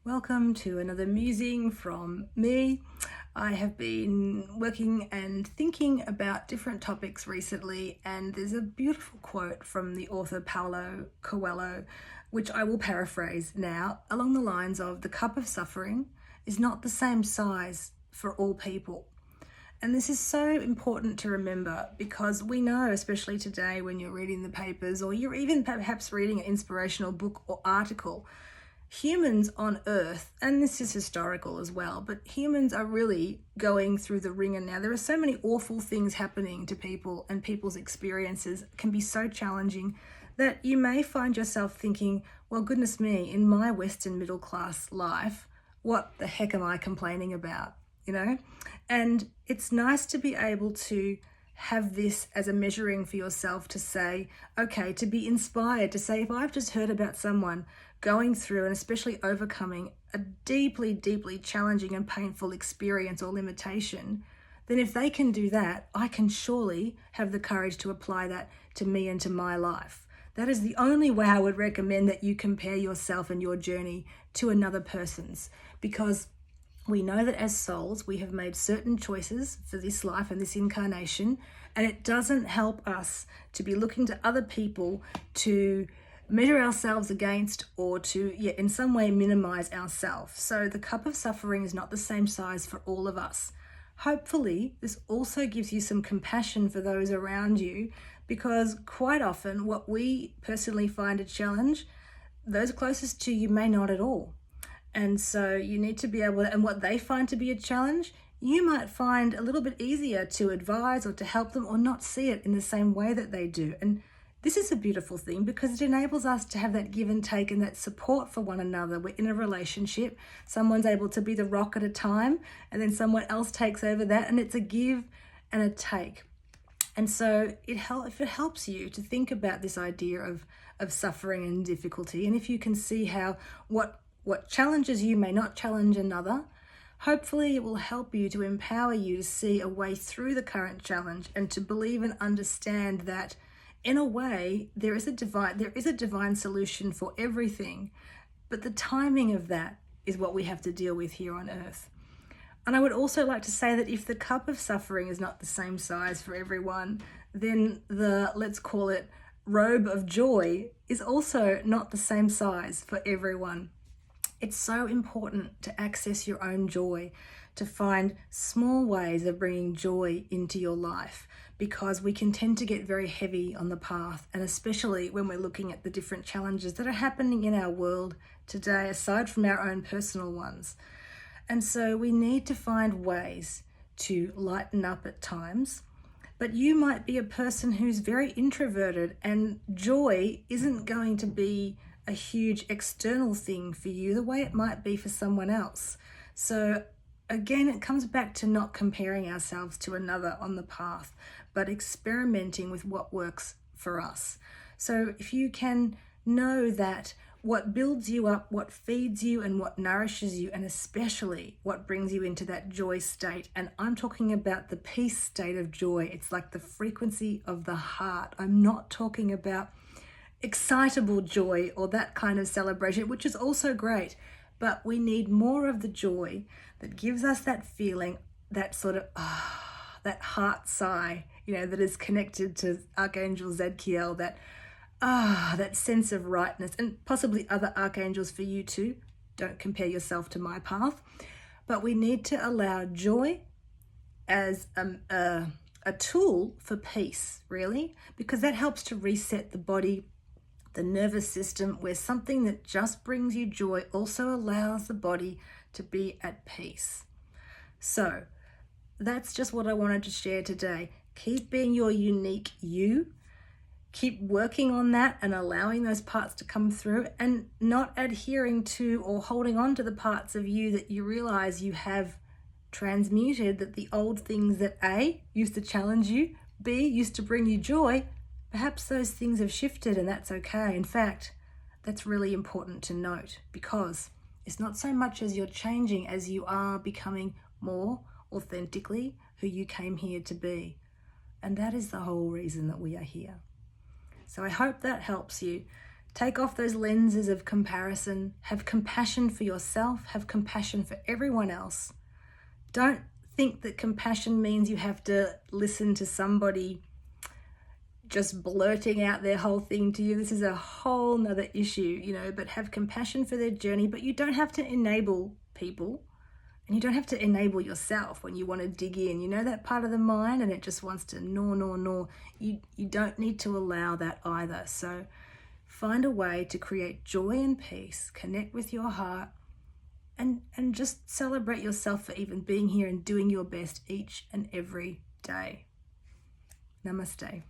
Welcome to another musing from me. I have been working and thinking about different topics recently, and there's a beautiful quote from the author Paulo Coelho, which I will paraphrase now, along the lines of, "The cup of suffering is not the same size for all people." And this is so important to remember because we know, especially today when you're reading the papers or you're even perhaps reading an inspirational book or article, humans on Earth, and this is historical as well, but humans are really going through the ringer now. There are so many awful things happening to people, and people's experiences can be so challenging that you may find yourself thinking, well, goodness me, in my Western middle class life, what the heck am I complaining about? And it's nice to be able to have this as a measuring for yourself to say, okay, to be inspired to say, if I've just heard about someone going through and especially overcoming a deeply, deeply challenging and painful experience or limitation, then if they can do that, I can surely have the courage to apply that to me and to my life. That is the only way I would recommend that you compare yourself and your journey to another person's, because we know that as souls, we have made certain choices for this life and this incarnation, and it doesn't help us to be looking to other people to measure ourselves against or to, in some way minimize ourselves. So the cup of suffering is not the same size for all of us. Hopefully, this also gives you some compassion for those around you, because quite often what we personally find a challenge, those closest to you may not at all. And so you need to be able to, and what they find to be a challenge, you might find a little bit easier to advise or to help them or not see it in the same way that they do. And this is a beautiful thing because it enables us to have that give and take and that support for one another. We're in a relationship. Someone's able to be the rock at a time, and then someone else takes over that, and it's a give and a take. And so if it helps you to think about this idea of suffering and difficulty, and if you can see how what challenges you may not challenge another, hopefully it will help you to empower you to see a way through the current challenge and to believe and understand that in a way there is a divine solution for everything, but the timing of that is what we have to deal with here on Earth. And I would also like to say that if the cup of suffering is not the same size for everyone, then the, let's call it, robe of joy is also not the same size for everyone. It's so important to access your own joy, to find small ways of bringing joy into your life, because we can tend to get very heavy on the path, and especially when we're looking at the different challenges that are happening in our world today, aside from our own personal ones. And so we need to find ways to lighten up at times. But you might be a person who's very introverted, and joy isn't going to be a huge external thing for you the way it might be for someone else. So again, it comes back to not comparing ourselves to another on the path, but experimenting with what works for us. So if you can know that what builds you up, what feeds you, and what nourishes you, and especially what brings you into that joy state, and I'm talking about the peace state of joy, it's like the frequency of the heart. I'm not talking about excitable joy or that kind of celebration, which is also great, but we need more of the joy that gives us that feeling, that sort of that heart sigh, that is connected to Archangel Zadkiel, that sense of rightness, and possibly other archangels for you too. Don't compare yourself to my path, but we need to allow joy as a tool for peace, really, because that helps to reset the body, the nervous system, where something that just brings you joy also allows the body to be at peace. So that's just what I wanted to share today. Keep being your unique you. Keep working on that and allowing those parts to come through, and not adhering to or holding on to the parts of you that you realize you have transmuted, that the old things that A, used to challenge you, B, used to bring you joy, perhaps those things have shifted, and that's okay. In fact, that's really important to note, because it's not so much as you're changing as you are becoming more authentically who you came here to be. And that is the whole reason that we are here. So I hope that helps you Take off those lenses of comparison. Have compassion for yourself. Have compassion for everyone else. Don't think that compassion means you have to listen to somebody just blurting out their whole thing to you. This is a whole nother issue, but have compassion for their journey. But you don't have to enable people, and you don't have to enable yourself when you want to dig in. That part of the mind, and it just wants to gnaw. You don't need to allow that either. So find a way to create joy and peace, connect with your heart, and just celebrate yourself for even being here and doing your best each and every day. Namaste.